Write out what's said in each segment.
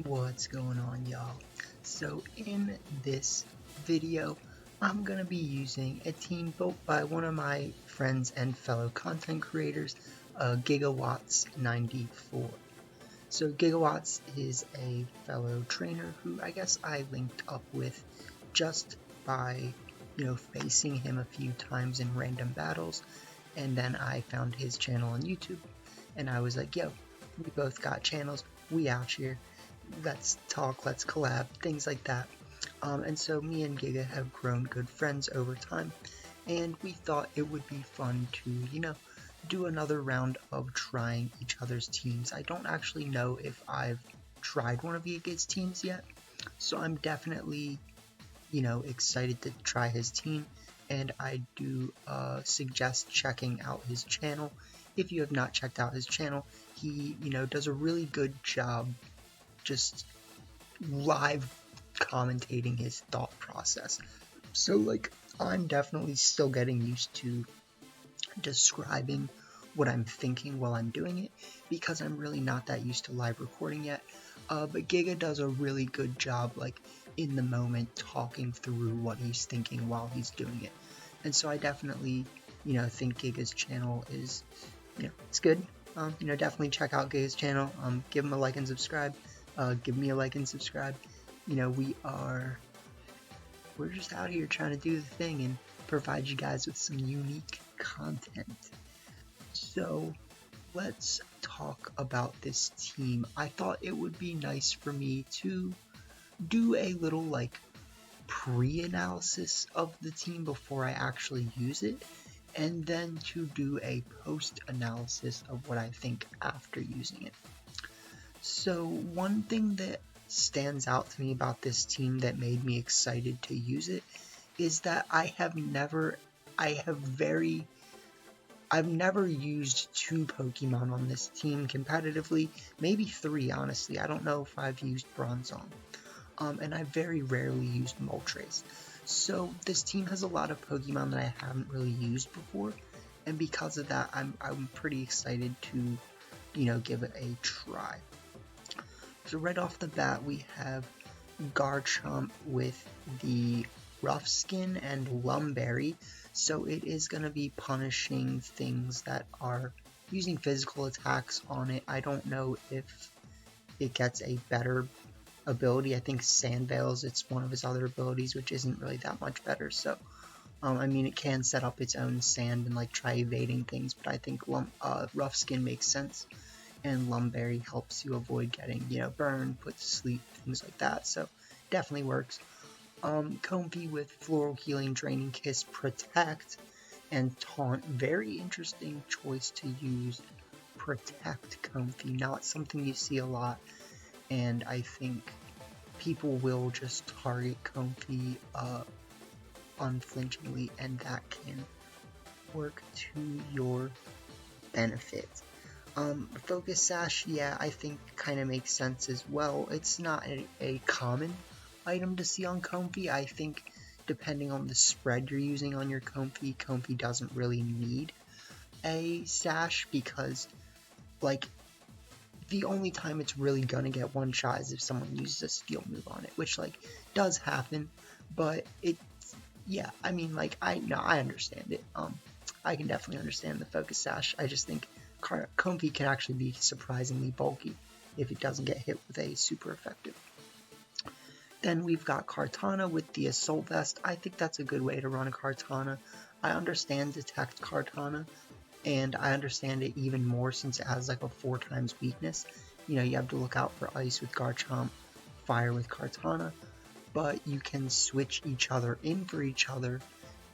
What's going on, y'all? So in this video I'm gonna be using a team built by one of my friends and fellow content creators, Giga Watts 94. So Giga Watts is a fellow trainer who I guess I linked up with just by facing him a few times in random battles, and then I found his channel on YouTube and I was like, yo, we both got channels, we out here, let's talk, let's collab, things like that. And so me and Giga have grown good friends over time, and we thought it would be fun to, do another round of trying each other's teams. I don't actually know if I've tried one of Giga's teams yet, so I'm definitely, excited to try his team, and I do suggest checking out his channel. If you have not checked out his channel, he, does a really good job just live commentating his thought process. So like, I'm definitely still getting used to describing what I'm thinking while I'm doing it, because I'm really not that used to live recording yet. But Giga does a really good job, like, in the moment, talking through what he's thinking while he's doing it. And so I definitely, think Giga's channel is, it's good. Definitely check out Giga's channel. Give him a like and subscribe. Give me a like and subscribe. We're just out here trying to do the thing and provide you guys with some unique content. So let's talk about this team. I thought it would be nice for me to do a little like pre-analysis of the team before I actually use it, and then to do a post-analysis of what I think after using it. So one thing that stands out to me about this team that made me excited to use it is that I've never used 2 Pokemon on this team competitively, maybe 3 honestly. I don't know if I've used Bronzong. And I very rarely used Moltres. So this team has a lot of Pokemon that I haven't really used before, and because of that, I'm pretty excited to, give it a try. So right off the bat, we have Garchomp with the Rough Skin and Lumberry, so it is going to be punishing things that are using physical attacks on it. I don't know if it gets a better ability. I think Sand Veils, it's one of his other abilities, which isn't really that much better. So, it can set up its own sand and like try evading things, but I think Rough Skin makes sense, and Lumberry helps you avoid getting, burned, put to sleep, things like that. So, definitely works. Comfey with Floral Healing, Draining Kiss, Protect, and Taunt. Very interesting choice to use Protect Comfey. Not something you see a lot, and I think people will just target Comfey unflinchingly, and that can work to your benefit. Focus Sash, yeah, I think kind of makes sense as well. It's not a common item to see on Comfey. I think depending on the spread you're using on your Comfey doesn't really need a Sash, because like the only time it's really gonna get one shot is if someone uses a steel move on it, which like does happen, but yeah, I understand it. I can definitely understand the Focus Sash. I just think Comfey can actually be surprisingly bulky if it doesn't get hit with a super effective. Then we've got Kartana with the Assault Vest. I think that's a good way to run a Kartana. I understand Detect Kartana, and I understand it even more since it has like a 4 times weakness. You have to look out for Ice with Garchomp, Fire with Kartana, but you can switch each other in for each other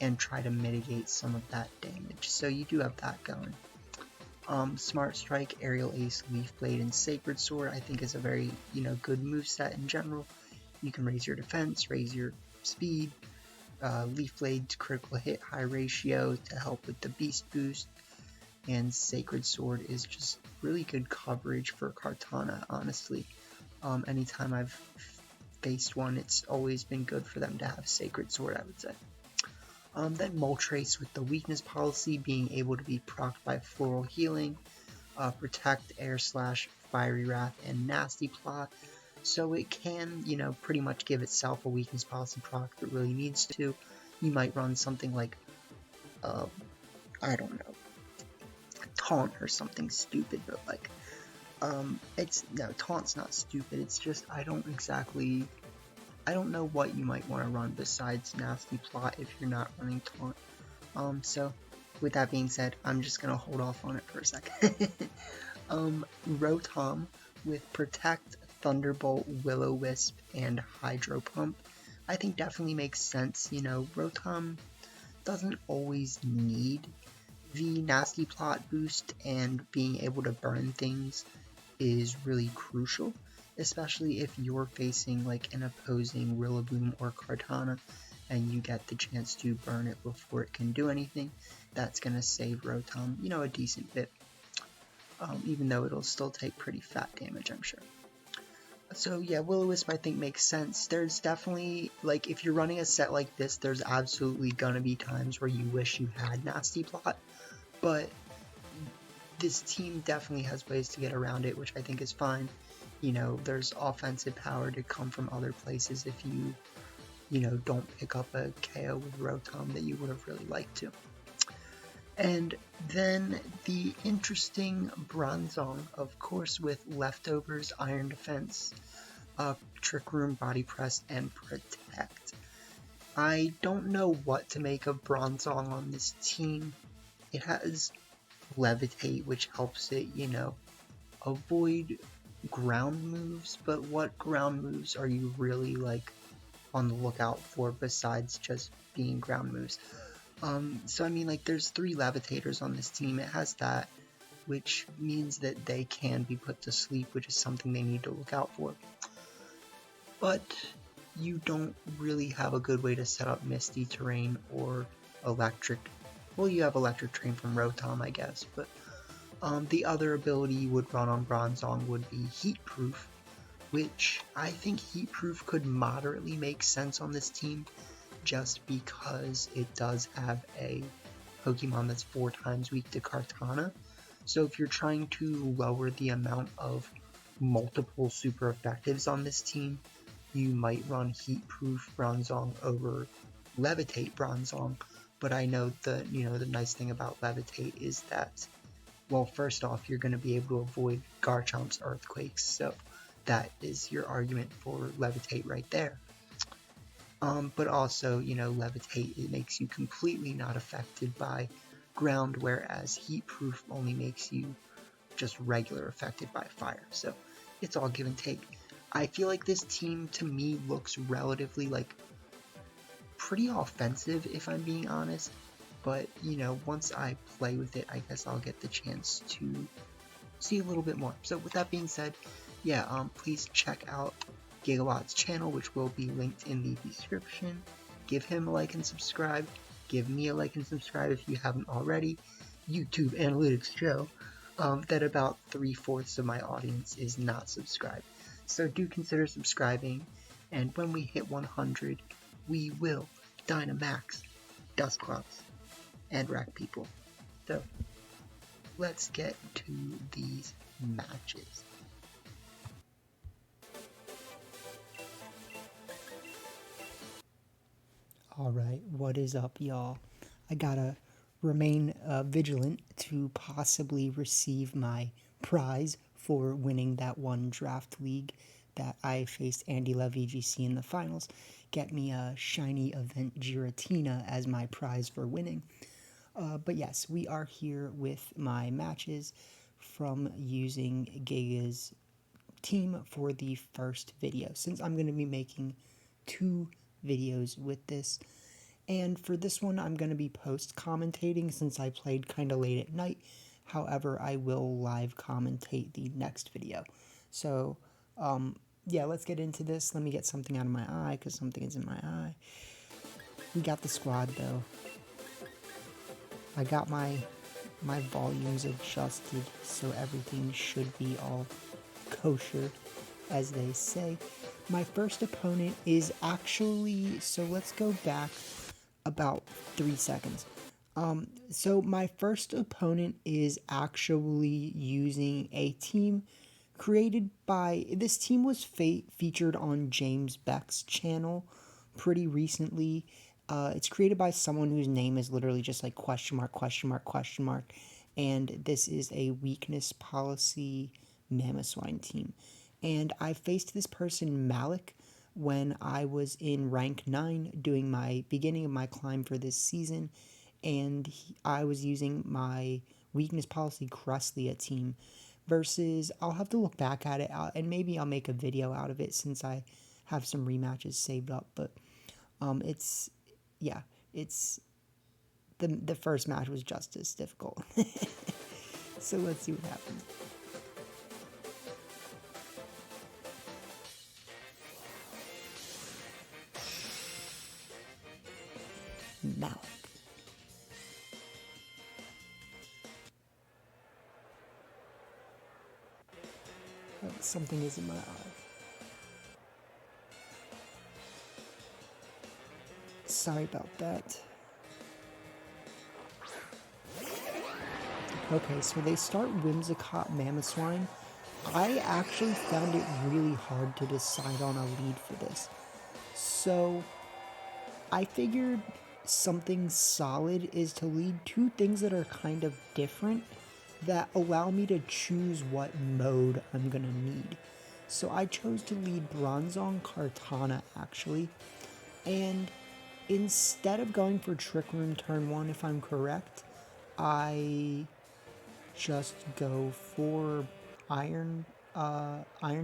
and try to mitigate some of that damage. So you do have that going. Smart Strike, Aerial Ace, Leaf Blade, and Sacred Sword I think is a very, good moveset in general. You can raise your defense, raise your speed, Leaf Blade critical hit, high ratio to help with the beast boost, and Sacred Sword is just really good coverage for Kartana, honestly. Anytime I've faced one, it's always been good for them to have Sacred Sword, I would say. Then Moltres with the weakness policy, being able to be procced by Floral Healing, Protect, Air Slash, Fiery Wrath, and Nasty Plot. so it can, you know, pretty much give itself a weakness policy proc if it really needs to. You might run something like, I don't know, taunt or something stupid, but like, taunt's not stupid, it's just, I don't know what you might want to run besides Nasty Plot if you're not running taunt. So, with that being said, I'm just gonna hold off on it for a second. Rotom with Protect, Thunderbolt, Will-O-Wisp, and Hydro Pump, I think definitely makes sense. You know, Rotom doesn't always need the Nasty Plot boost, and being able to burn things is really crucial, especially if you're facing like an opposing Rillaboom or Kartana and you get the chance to burn it before it can do anything. That's going to save Rotom, you know, a decent bit, even though it'll still take pretty fat damage, I'm sure. So yeah, Will-O-Wisp I think makes sense. There's definitely, like, if you're running a set like this, there's absolutely gonna be times where you wish you had Nasty Plot, but this team definitely has ways to get around it, which I think is fine. You know, there's offensive power to come from other places if you know, don't pick up a KO with Rotom that you would have really liked to. And then the interesting Bronzong, of course, with Leftovers, Iron Defense, Trick Room, Body Press, and Protect. I don't know what to make of Bronzong on this team. It has Levitate, which helps it, you know, avoid ground moves, but what ground moves are you really, like, on the lookout for besides just being ground moves? So I mean, like, there's 3 Levitators on this team. It has that, which means that they can be put to sleep, which is something they need to look out for. But you don't really have a good way to set up Misty Terrain or Electric. Well, you have Electric Terrain from Rotom, I guess, but the other ability you would run on Bronzong would be Heat Proof, which I think Heat Proof could moderately make sense on this team, just because it does have a Pokemon that's 4 times weak to Kartana. So if you're trying to lower the amount of multiple super effectives on this team, you might run Heat Proof Bronzong over Levitate Bronzong. But I know the nice thing about Levitate is that, well, first off, you're going to be able to avoid Garchomp's Earthquakes, so that is your argument for Levitate right there. But also, you know, Levitate, it makes you completely not affected by ground, whereas Heat Proof only makes you just regular affected by fire. So it's all give and take. I feel like this team, to me, looks relatively, like, pretty offensive, if I'm being honest. But, you know, once I play with it, I guess I'll get the chance to see a little bit more. So with that being said, yeah, please check out Giga Watts' channel, which will be linked in the description. Give him a like and subscribe. Give me a like and subscribe if you haven't already. YouTube analytics show that about 3/4 of my audience is not subscribed. So do consider subscribing, and when we hit 100, we will Dynamax, Dusclops, and Rack People. So let's get to these matches. Alright, what is up, y'all? I gotta remain vigilant to possibly receive my prize for winning that one draft league that I faced Andy Love VGC in the finals. Get me a shiny event Giratina as my prize for winning. But yes, we are here with my matches from using Giga's team for the first video, since I'm going to be making 2 videos with this. And for this one, I'm going to be post-commentating since I played kind of late at night. However, I will live commentate the next video. So, yeah, let's get into this. Let me get something out of my eye, because something is in my eye. We got the squad, though. I got my volumes adjusted, so everything should be all kosher, as they say. My first opponent is actually, so let's go back about 3 seconds. So my first opponent is actually using a team created by, this team was featured on James Beck's channel pretty recently. It's created by someone whose name is literally just like question mark, question mark, question mark. And this is a weakness policy Mamoswine team. And I faced this person, Malik, when I was in rank 9 doing my beginning of my climb for this season. And I was using my weakness policy Creslia team versus, I'll have to look back at it and maybe I'll make a video out of it since I have some rematches saved up. But it's the first match was just as difficult. So let's see what happens. Malik. Oh, something is in my eye. Sorry about that. Okay, so they start Whimsicott Mamoswine. I actually found it really hard to decide on a lead for this. So I figured something solid is to lead two things that are kind of different that allow me to choose what mode I'm gonna need. So I chose to lead Bronzong Kartana actually, and instead of going for Trick Room turn 1 if I'm correct, I just go for Iron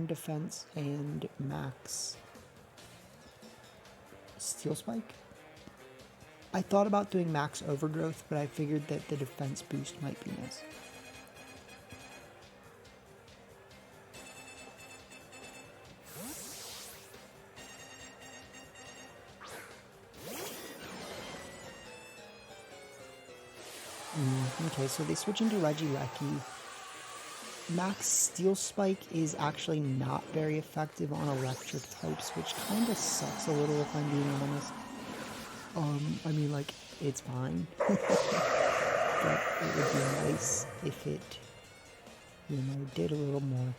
Defense and Max Steel Spike. I thought about doing Max Overgrowth, but I figured that the defense boost might be nice. Okay, so they switch into Regieleki. Max Steel Spike is actually not very effective on electric types, which kind of sucks a little if I'm being honest. I mean, like, it's fine. But it would be nice if it, did a little more.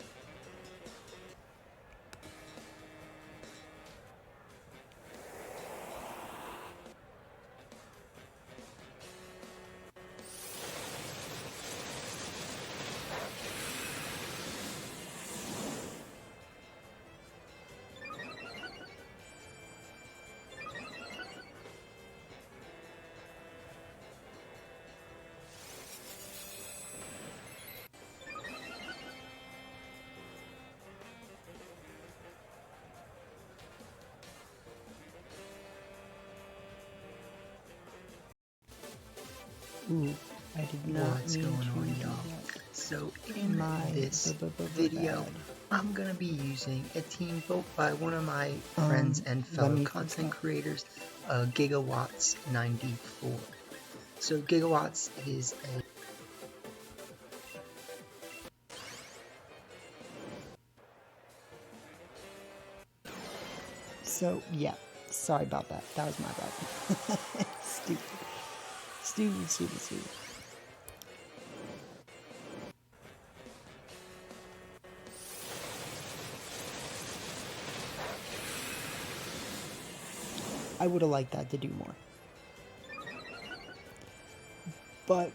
Ooh, I did not What's going on, y'all? So in this video, I'm gonna be using a team built by one of my friends and fellow content creators, Giga Watts 94. So Giga Watts is a So, yeah, sorry about that. That was my bad. Stupid. I would have liked that to do more. But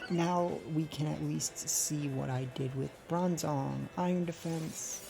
now we can at least see what I did with Bronzong, Iron Defense.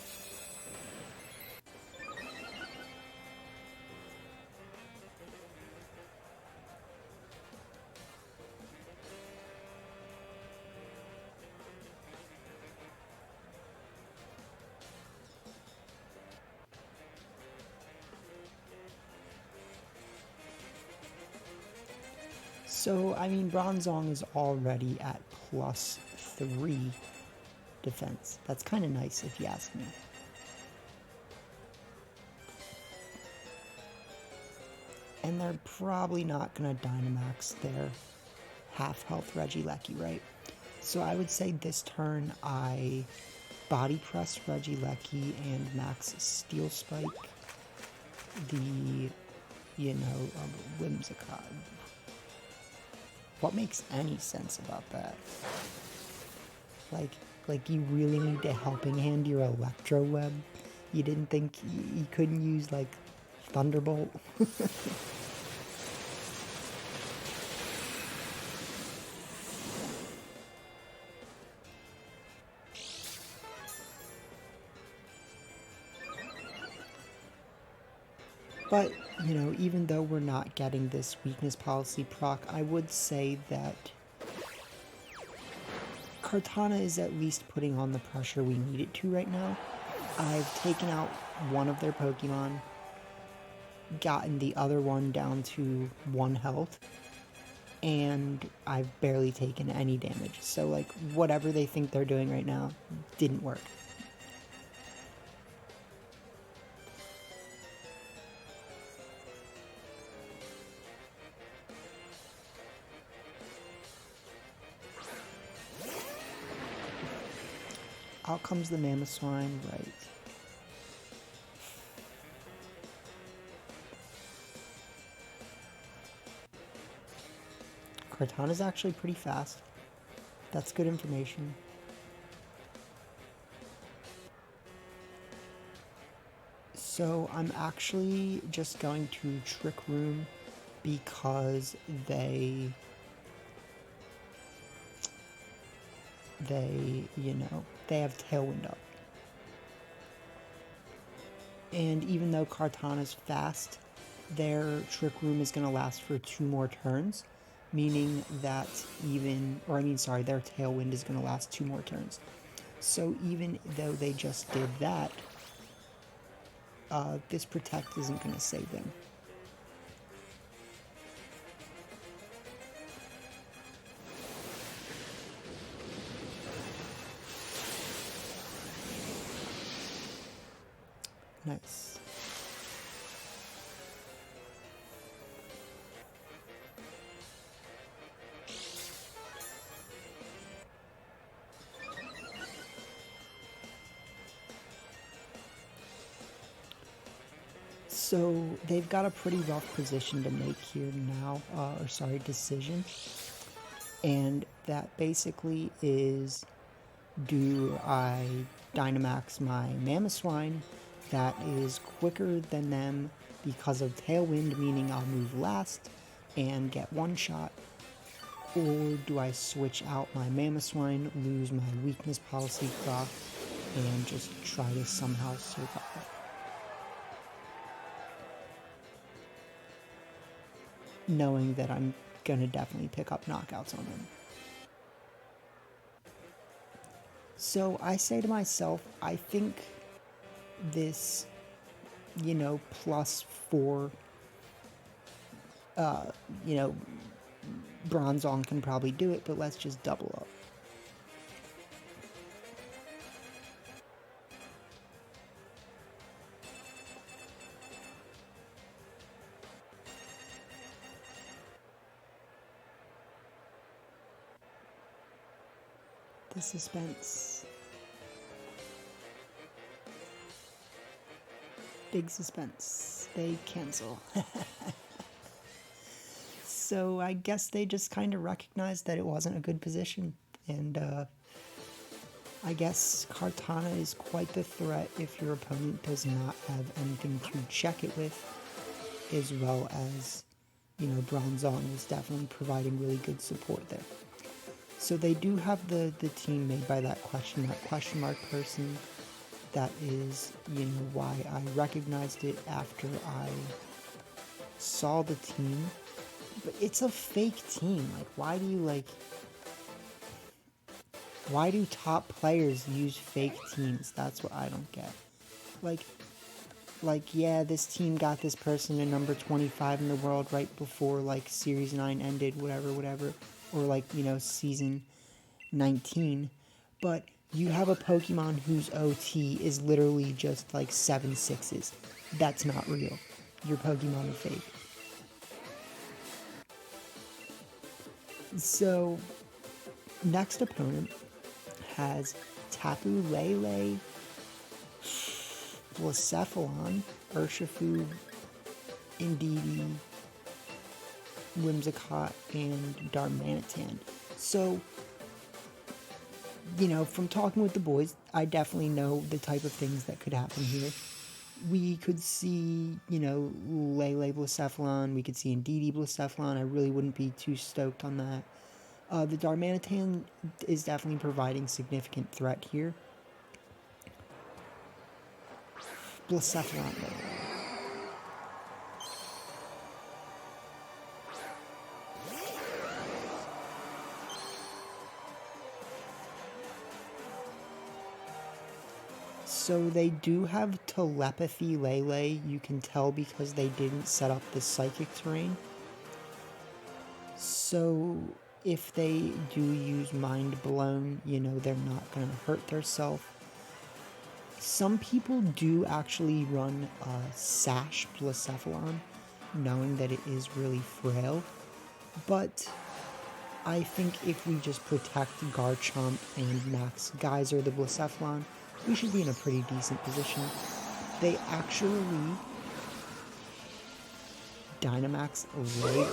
So, I mean, Bronzong is already at +3 defense. That's kind of nice if you ask me. And they're probably not going to Dynamax their half-health Regieleki, right? So I would say this turn I Body Press Regieleki and Max Steel Spike the, Whimsicott. What makes any sense about that? Like, Like, you really need to helping hand your Electro Web? You didn't think you couldn't use, like, Thunderbolt? But, you know, even though we're not getting this weakness policy proc, I would say that Kartana is at least putting on the pressure we need it to right now. I've taken out one of their Pokemon, gotten the other one down to 1 health, and I've barely taken any damage. So, like, whatever they think they're doing right now didn't work. Out comes the Mamoswine, right. Kartana's actually pretty fast. That's good information. So I'm actually just going to Trick Room because they, you know, they have Tailwind up. And even though Kartana's fast, their Trick Room is going to last for 2 more turns, meaning that their Tailwind is going to last 2 more turns. So even though they just did that, this Protect isn't going to save them. Nice. So they've got a pretty rough position to make here now, decision. And that basically is, do I Dynamax my Mamoswine that is quicker than them because of Tailwind, meaning I'll move last and get one shot, or do I switch out my Mamoswine, lose my weakness policy proc, and just try to somehow survive? Knowing that I'm gonna definitely pick up knockouts on them. So I say to myself, I think this, you know, +4, you know, Bronzong can probably do it, but let's just double up. The suspense. Big suspense. They cancel. So I guess they just kind of recognized that it wasn't a good position. And I guess Kartana is quite the threat if your opponent does not have anything to check it with, as well as, you know, Bronzong is definitely providing really good support there. So they do have the team made by that question mark person. That is, you know, why I recognized it after I saw the team. But it's a fake team. Like, why do top players use fake teams? That's what I don't get. Like, yeah, this team got this person to number 25 in the world right before, like, Series 9 ended, whatever. Or, like, you know, Season 19. But you have a Pokemon whose OT is literally just, like, 7 6s. That's not real. Your Pokemon are fake. So, next opponent has Tapu Lele, Blacephalon, Urshifu, Indeedee, Whimsicott, and Darmanitan. So, you know, from talking with the boys, I definitely know the type of things that could happen here. We could see, you know, Lele Blacephalon. We could see Indeedee Blacephalon. I really wouldn't be too stoked on that. The Darmanitan is definitely providing significant threat here. Blacephalon. So they do have Telepathy Lele, you can tell because they didn't set up the Psychic terrain. So if they do use Mind Blown, you know, they're not going to hurt themselves. Some people do actually run Sash Blacephalon, knowing that it is really frail. But I think if we just protect Garchomp and Max Geyser the Blacephalon, we should be in a pretty decent position. They actually Dynamax late.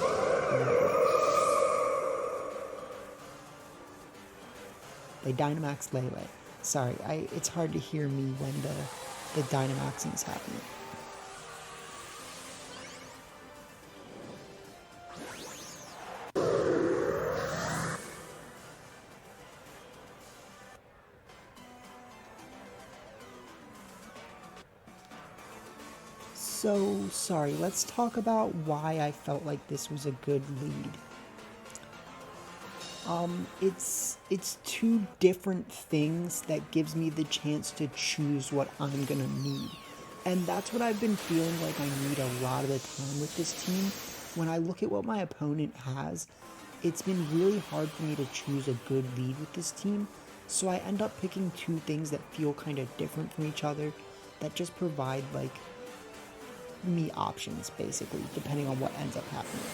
They Dynamax Lele. Sorry, it's hard to hear me when the Dynamaxing is happening. So, sorry, let's talk about why I felt like this was a good lead. It's two different things that gives me the chance to choose what I'm gonna need. And that's what I've been feeling like I need a lot of the time with this team. When I look at what my opponent has, it's been really hard for me to choose a good lead with this team. So I end up picking two things that feel kind of different from each other, that just provide, like, me options, basically, depending on what ends up happening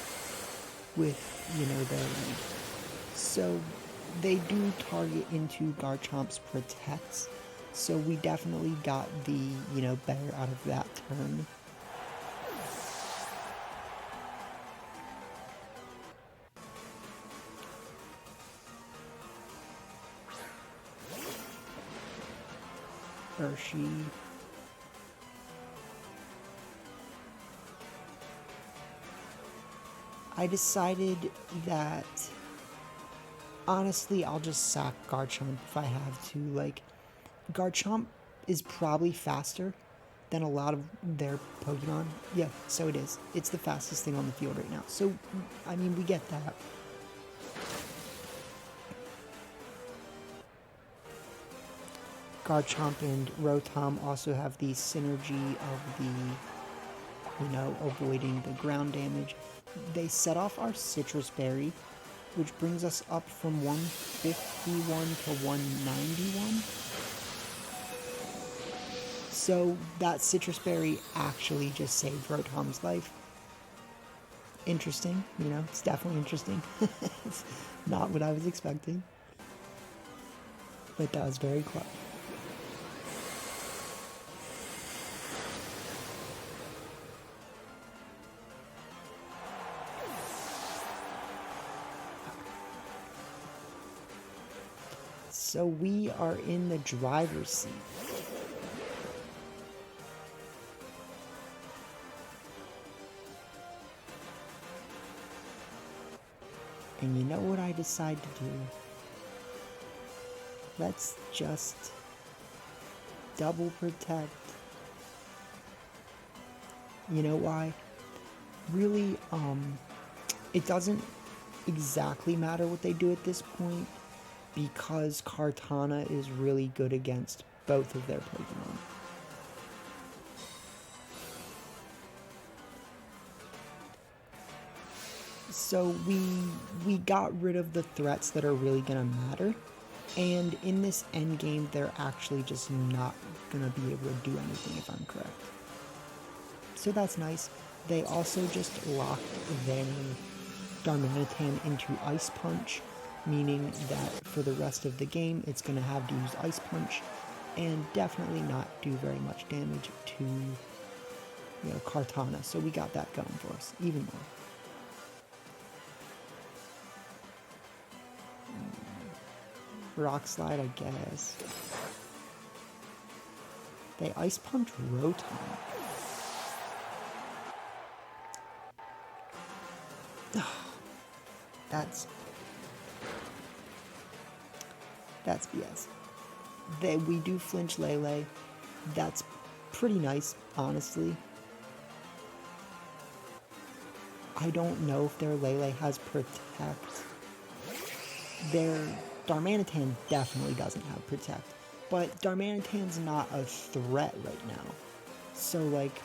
with, you know, their lead. So they do target into Garchomp's Protects, so we definitely got the, you know, better out of that turn. Urshi. I decided that, honestly, I'll just sack Garchomp if I have to. Like, Garchomp is probably faster than a lot of their Pokemon. Yeah, so it is. It's the fastest thing on the field right now. So, I mean, we get that. Garchomp and Rotom also have the synergy of the, you know, avoiding the ground damage. They set off our Citrus Berry, which brings us up from 151 to 191. So that Citrus Berry actually just saved Rotom's life. Interesting, you know, it's definitely interesting. It's not what I was expecting, but that was very close. So we are in the driver's seat. And you know what I decide to do? Let's just double protect. You know why? Really, it doesn't exactly matter what they do at this point, because Kartana is really good against both of their Pokemon. So we got rid of the threats that are really gonna matter, and in this endgame they're actually just not gonna be able to do anything if I'm correct. So that's nice. They also just locked their Darmanitan into Ice Punch, meaning that for the rest of the game it's going to have to use Ice Punch and definitely not do very much damage to, you know, Kartana. So we got that going for us even more. Rock Slide, I guess. They Ice Pumped Rotom. That's BS. We do flinch Lele. That's pretty nice, honestly. I don't know if their Lele has Protect. Their Darmanitan definitely doesn't have Protect. But Darmanitan's not a threat right now. So, like,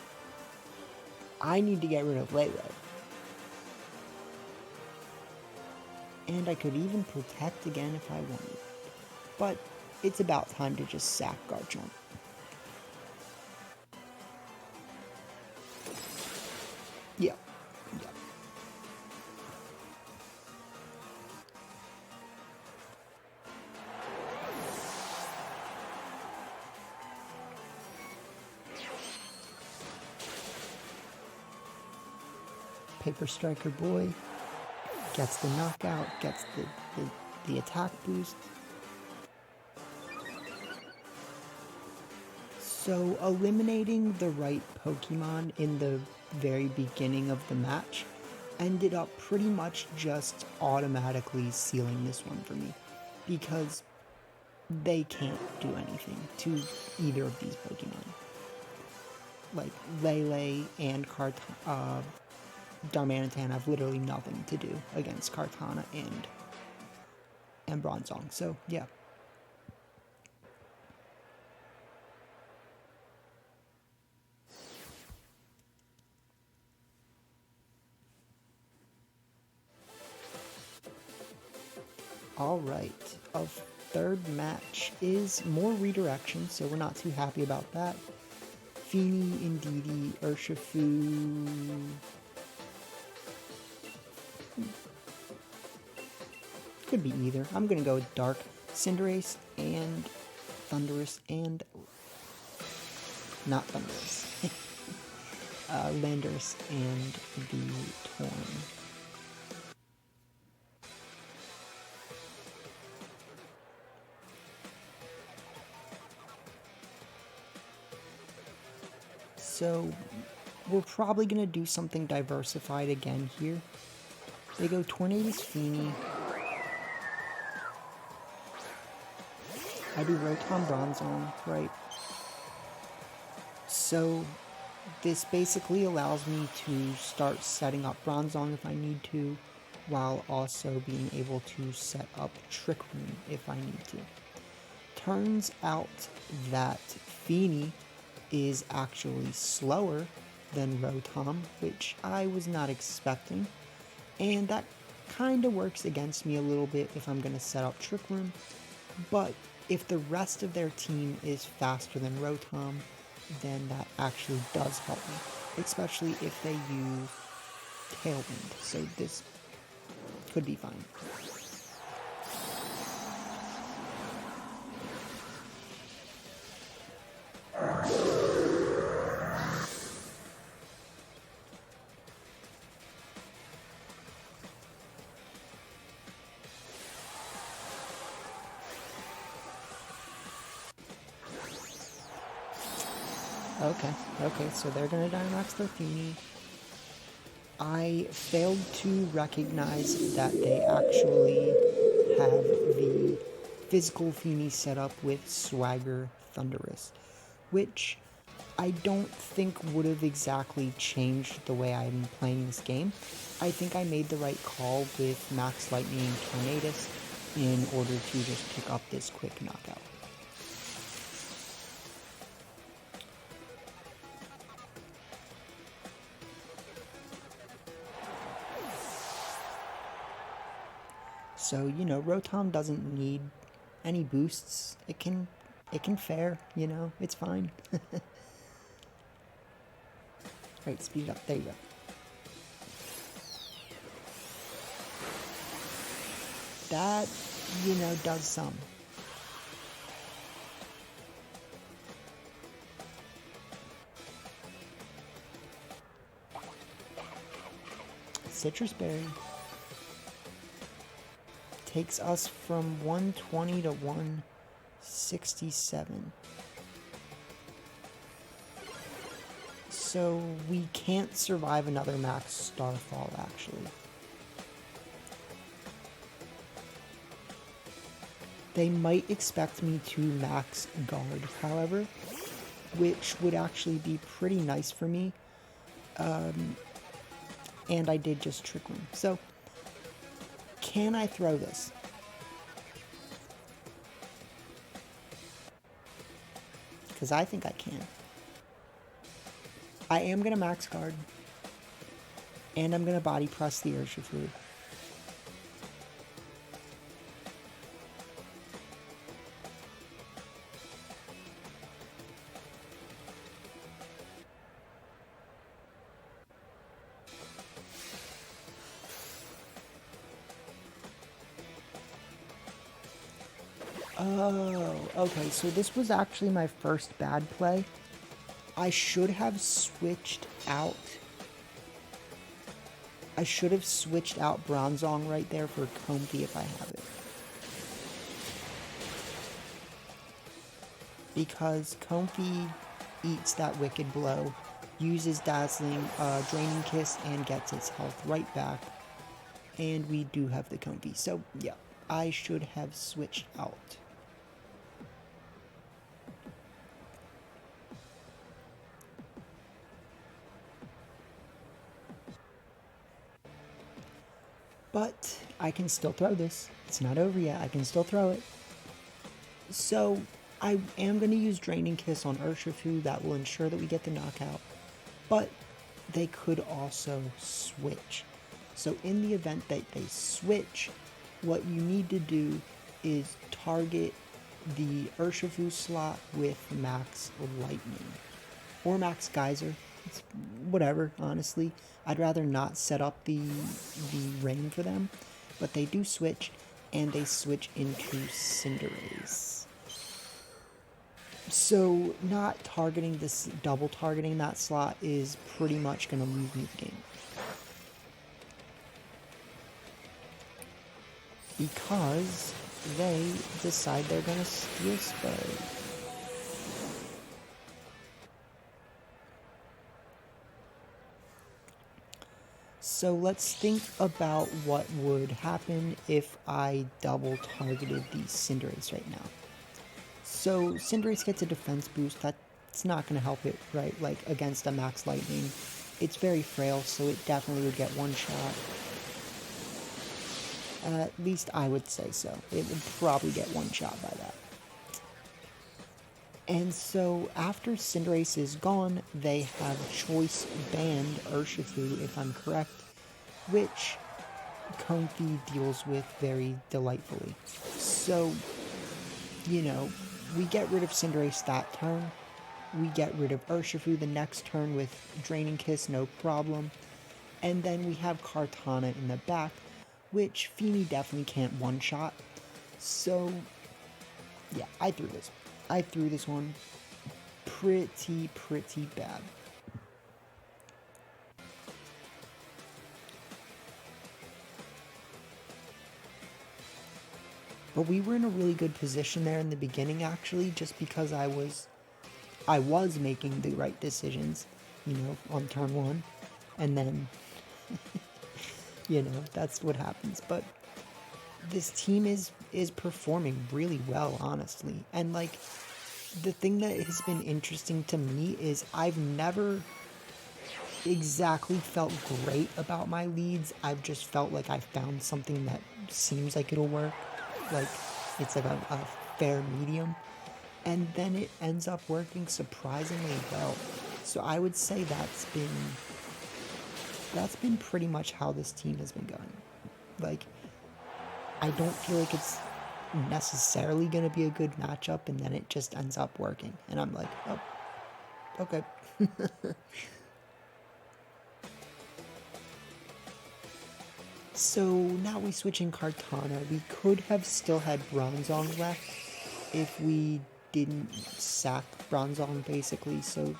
I need to get rid of Lele. And I could even Protect again if I wanted. But it's about time to just sack Garchomp. Yeah. Paper Striker Boy gets the knockout, gets the attack boost. So eliminating the right Pokemon in the very beginning of the match ended up pretty much just automatically sealing this one for me, because they can't do anything to either of these Pokemon. Like, Lele and Darmanitan have literally nothing to do against Kartana and Bronzong, so yeah. Alright, our third match is more redirection, so we're not too happy about that. Feeny, Indeedee, Urshifu. Could be either. I'm gonna go with Dark, Cinderace, and Thundurus, and not Thundurus. Landorus and the Torn. So we're probably going to do something diversified again here. They go Tornadus Feeny. I do Rotom Bronzong, right? So this basically allows me to start setting up Bronzong if I need to, while also being able to set up Trick Room if I need to. Turns out that Feeny is actually slower than Rotom, which I was not expecting, and that kind of works against me a little bit if I'm going to set up Trick Room, but if the rest of their team is faster than Rotom, then that actually does help me, especially if they use Tailwind, so this could be fine. Okay, so they're gonna Dynamax their Feeny. I failed to recognize that they actually have the physical Feeny set up with Swagger Thundurus, which I don't think would have exactly changed the way I'm playing this game. I think I made the right call with Max Lightning and Tornadus in order to just pick up this quick knockout. So, you know, Rotom doesn't need any boosts. It can fare, you know, it's fine. Right, speed it up, there you go. That, you know, does some. Citrus Berry. takes us from 120 to 167. So we can't survive another max starfall, actually. They might expect me to max guard, however, which would actually be pretty nice for me. And I did just trick one. So, can I throw this? Because I think I can. I am going to max guard. And I'm going to body press the Urshifu. Oh, okay, so this was actually my first bad play. I should have switched out. I should have switched out Bronzong right there for Comfy if I have it. Because Comfy eats that Wicked Blow, uses Dazzling, Draining Kiss, and gets its health right back. And we do have the Comfy. So, yeah, I should have switched out. But I can still throw this. It's not over yet. I can still throw it. So I am going to use Draining Kiss on Urshifu. That will ensure that we get the knockout. But they could also switch. So in the event that they switch, what you need to do is target the Urshifu slot with Max Lightning. Or Max Geyser. It's whatever, honestly. I'd rather not set up the rain for them, but they do switch, and they switch into Cinderace. So not targeting this, double targeting that slot is pretty much going to lose me the game. Because they decide they're going to Steel Spray. So let's think about what would happen if I double targeted the Cinderace right now. So Cinderace gets a defense boost. That's not going to help it, right? Like against a Max Lightning. It's very frail, so it definitely would get one shot. At least I would say so. It would probably get one shot by that. And so after Cinderace is gone, they have Choice Band Urshifu, if I'm correct, which Comfy deals with very delightfully. So, you know, we get rid of Cinderace that turn. We get rid of Urshifu the next turn with Draining Kiss, no problem. And then we have Kartana in the back, which Feeny definitely can't one-shot. So, yeah, I threw this. I threw this one pretty bad. But we were in a really good position there in the beginning, actually, just because I was making the right decisions, you know, on turn one. And then, you know, that's what happens. But this team is performing really well, honestly. And, like, the thing that has been interesting to me is I've never exactly felt great about my leads. I've just felt like I found something that seems like it'll work. Like, it's like a fair medium. And then it ends up working surprisingly well. So I would say that's been pretty much how this team has been going. Like, I don't feel like it's necessarily going to be a good matchup, and then it just ends up working. And I'm like, oh, okay. So now we switch in Kartana. We could have still had Bronzong left if we didn't sack Bronzong, basically. So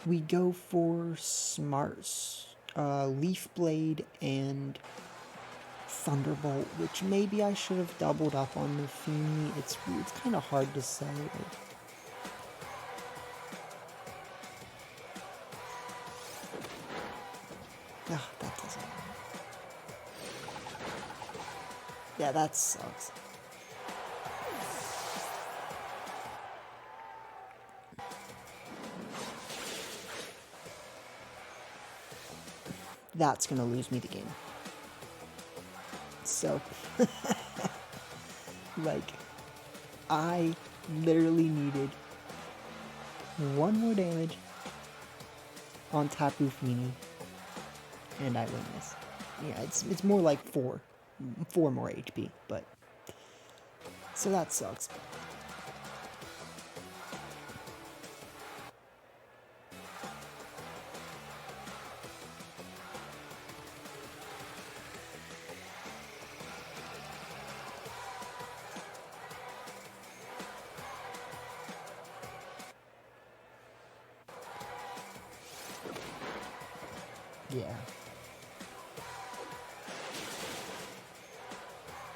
we go for Smart Leaf Blade and Thunderbolt, which maybe I should have doubled up on the Feeney. It's kind of hard to say. That doesn't work. Yeah, that sucks. That's gonna lose me the game. So, like, I literally needed one more damage on Tapu Fini, and I win this. Yeah, it's more like four more HP, but so that sucks. Yeah.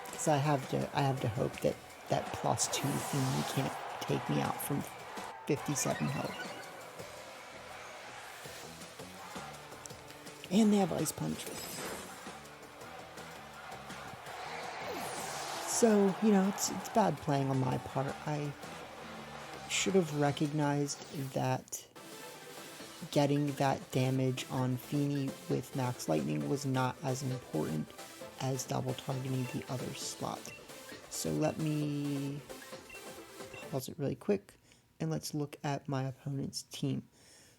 Because I have to hope that that +2 thing can't take me out from 57 health. And they have Ice Punch. So, you know, it's bad playing on my part. I should have recognized that getting that damage on Fini with Max Lightning was not as important as double targeting the other slot. So let me pause it really quick and let's look at my opponent's team.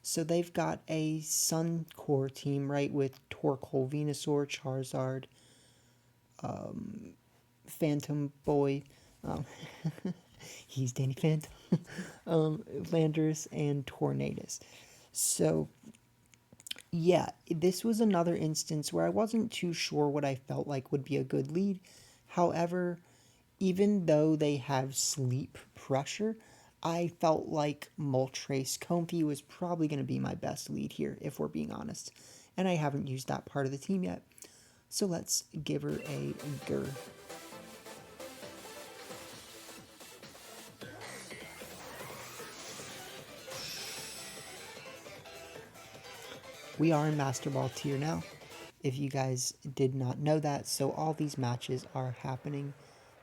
So they've got a Sun Core team, right, with Torkoal, Venusaur, Charizard, Phantom Boy, he's Danny Phantom, Landorus, and Tornadus. So, yeah, this was another instance where I wasn't too sure what I felt like would be a good lead. However, even though they have sleep pressure, I felt like Moltres Comfey was probably going to be my best lead here, if we're being honest. And I haven't used that part of the team yet. So let's give her a Gur. We are in Master Ball tier now, if you guys did not know that. So all these matches are happening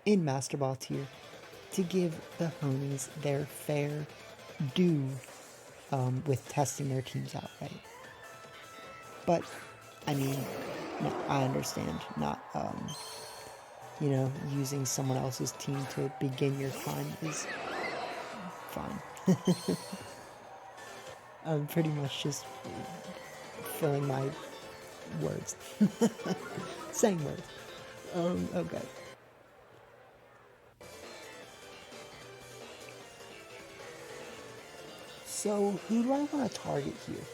in Master Ball tier to give the homies their fair due with testing their teams out, right? But, I mean, no, I understand not, you know, using someone else's team to begin your time is fine. I'm pretty much just filling my words. Saying words. Okay. So, who do I want to target here?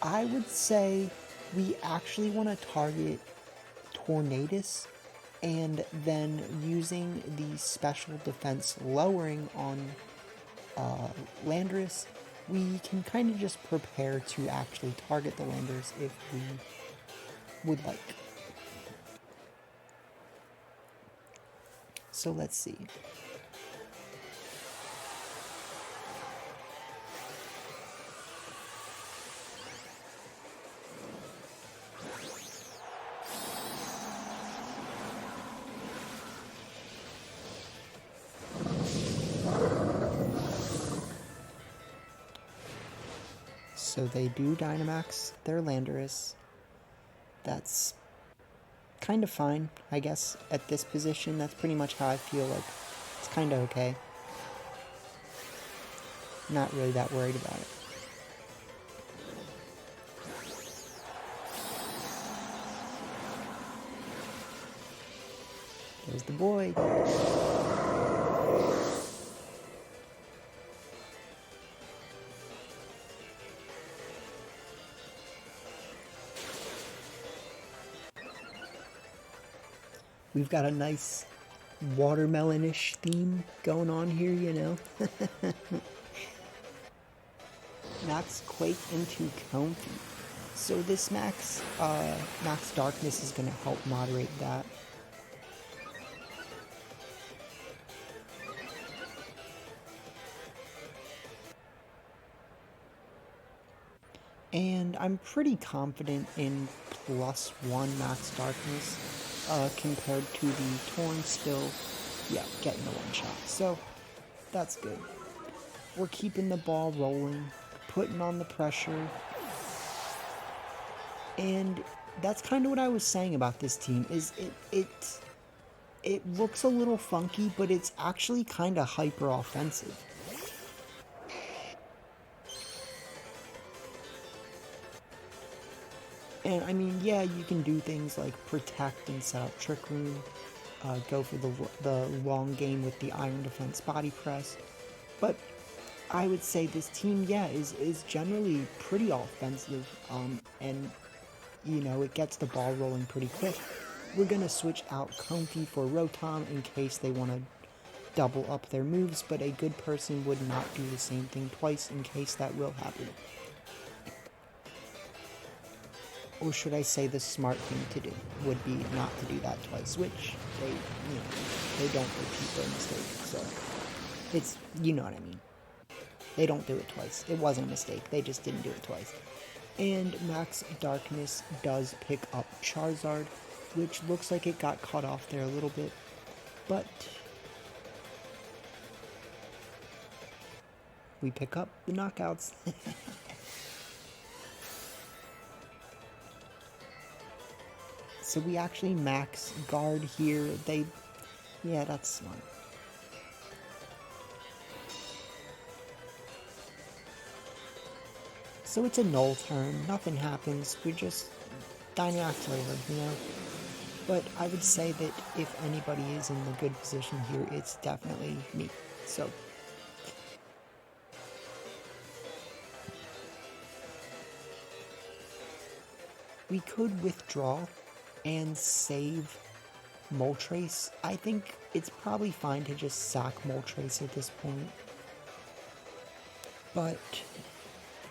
I would say we actually want to target Tornadus, and then using the special defense lowering on Landorus, we can kind of just prepare to actually target the Landorus if we would like. So let's see. So they do Dynamax their Landorus. That's kind of fine, I guess, at this position. That's pretty much how I feel like it's kind of okay. Not really that worried about it. There's the boy. We've got a nice watermelon-ish theme going on here, you know. Max Quake into Comfy. So this Max Darkness is going to help moderate that. And I'm pretty confident in +1 Max Darkness compared to the Torn still, yeah, getting the one shot. So that's good. We're keeping the ball rolling, putting on the pressure. And that's kind of what I was saying about this team, is it looks a little funky, but it's actually kind of hyper offensive. And I mean, yeah, you can do things like protect and set up Trick Room, go for the long game with the Iron Defense Body Press, but I would say this team, yeah, is generally pretty offensive, and you know, it gets the ball rolling pretty quick. We're gonna switch out Comfy for Rotom in case they want to double up their moves, but a good person would not do the same thing twice in case that will happen. Or should I say the smart thing to do would be not to do that twice, which they don't repeat their mistake, so it's, you know what I mean. They don't do it twice. It wasn't a mistake, they just didn't do it twice. And Max Darkness does pick up Charizard, which looks like it got cut off there a little bit, but we pick up the knockouts. So we actually max guard here. Yeah, that's smart. So it's a null turn, nothing happens, we just Dynamax over, you know? But I would say that if anybody is in the good position here, it's definitely me. So we could withdraw and save Moltres. I think it's probably fine to just sack Moltres at this point. But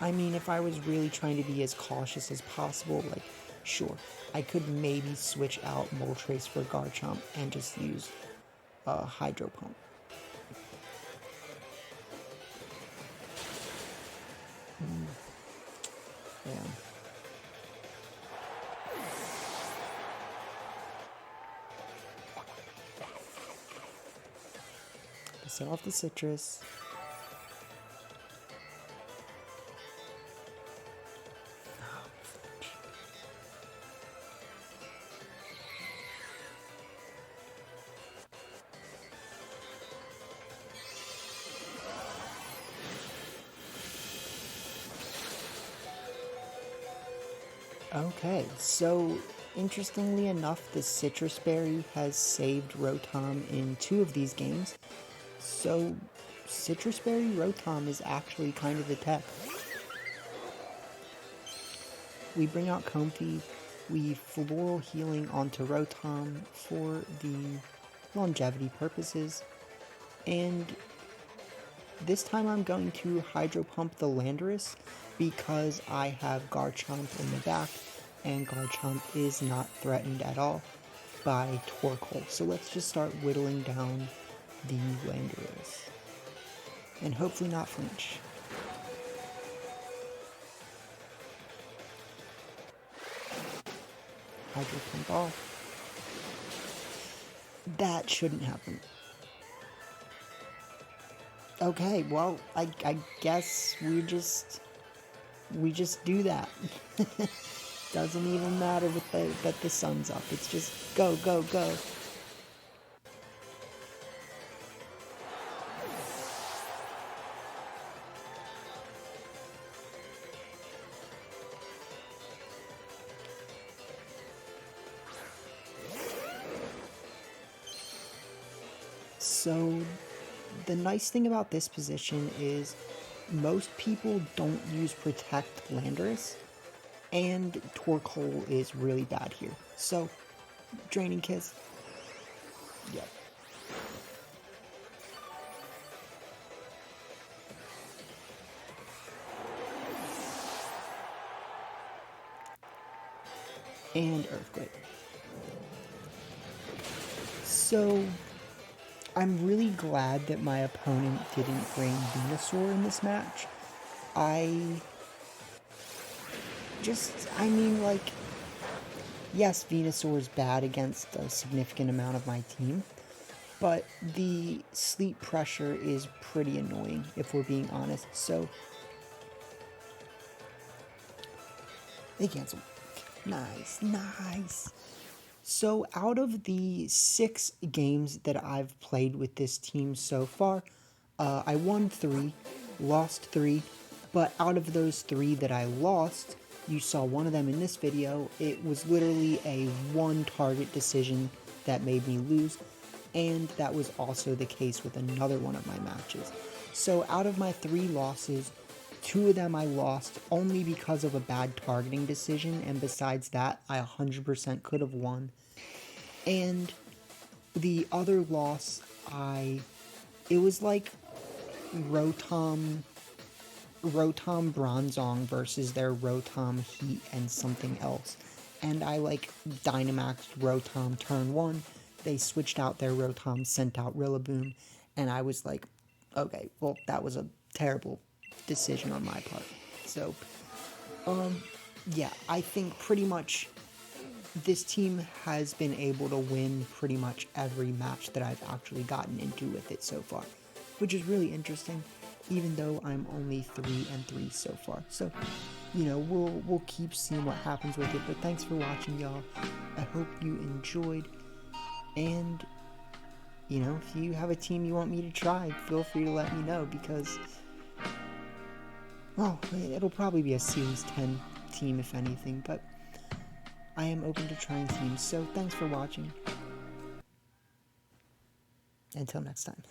I mean, if I was really trying to be as cautious as possible, like, sure, I could maybe switch out Moltres for Garchomp and just use Hydro Pump. Yeah. Set off the citrus. Okay, so interestingly enough, the Citrus Berry has saved Rotom in 2 of these games. So Citrus Berry Rotom is actually kind of the tech. We bring out Comfy, we Floral Healing onto Rotom for the longevity purposes, and this time I'm going to Hydro Pump the Landorus because I have Garchomp in the back, and Garchomp is not threatened at all by Torkoal. So let's just start whittling down the Landorus, and hopefully not flinch. Hydro Pump off. That shouldn't happen. Okay, well, I guess we just do that. Doesn't even matter that the sun's up. It's just go, go, go. So the nice thing about this position is most people don't use Protect Landorus, and Torkoal is really bad here. So, Draining Kiss. Yep. and Earthquake. So, I'm really glad that my opponent didn't bring Venusaur in this match. Yes, Venusaur is bad against a significant amount of my team, but the sleep pressure is pretty annoying, if we're being honest. So, they cancel. Nice. So, out of the 6 games that I've played with this team so far, I won 3, lost 3, but out of those 3 that I lost, you saw one of them in this video. It was literally a 1-target decision that made me lose, and that was also the case with another one of my matches. So out of my 3 losses, 2 of them I lost only because of a bad targeting decision, and besides that, I 100% could have won. And the other loss, it was like Rotom Bronzong versus their Rotom Heat and something else. And I Dynamaxed Rotom turn 1. They switched out their Rotom, sent out Rillaboom, and I was like, okay, well, that was a terrible decision on my part. So, yeah, I think pretty much this team has been able to win pretty much every match that I've actually gotten into with it so far, which is really interesting, even though I'm only 3-3 so far. So, we'll keep seeing what happens with it, but thanks for watching, y'all. I hope you enjoyed, and, if you have a team you want me to try, feel free to let me know, because, well, it'll probably be a Series 10 team, if anything, but I am open to trying teams, so thanks for watching. Until next time.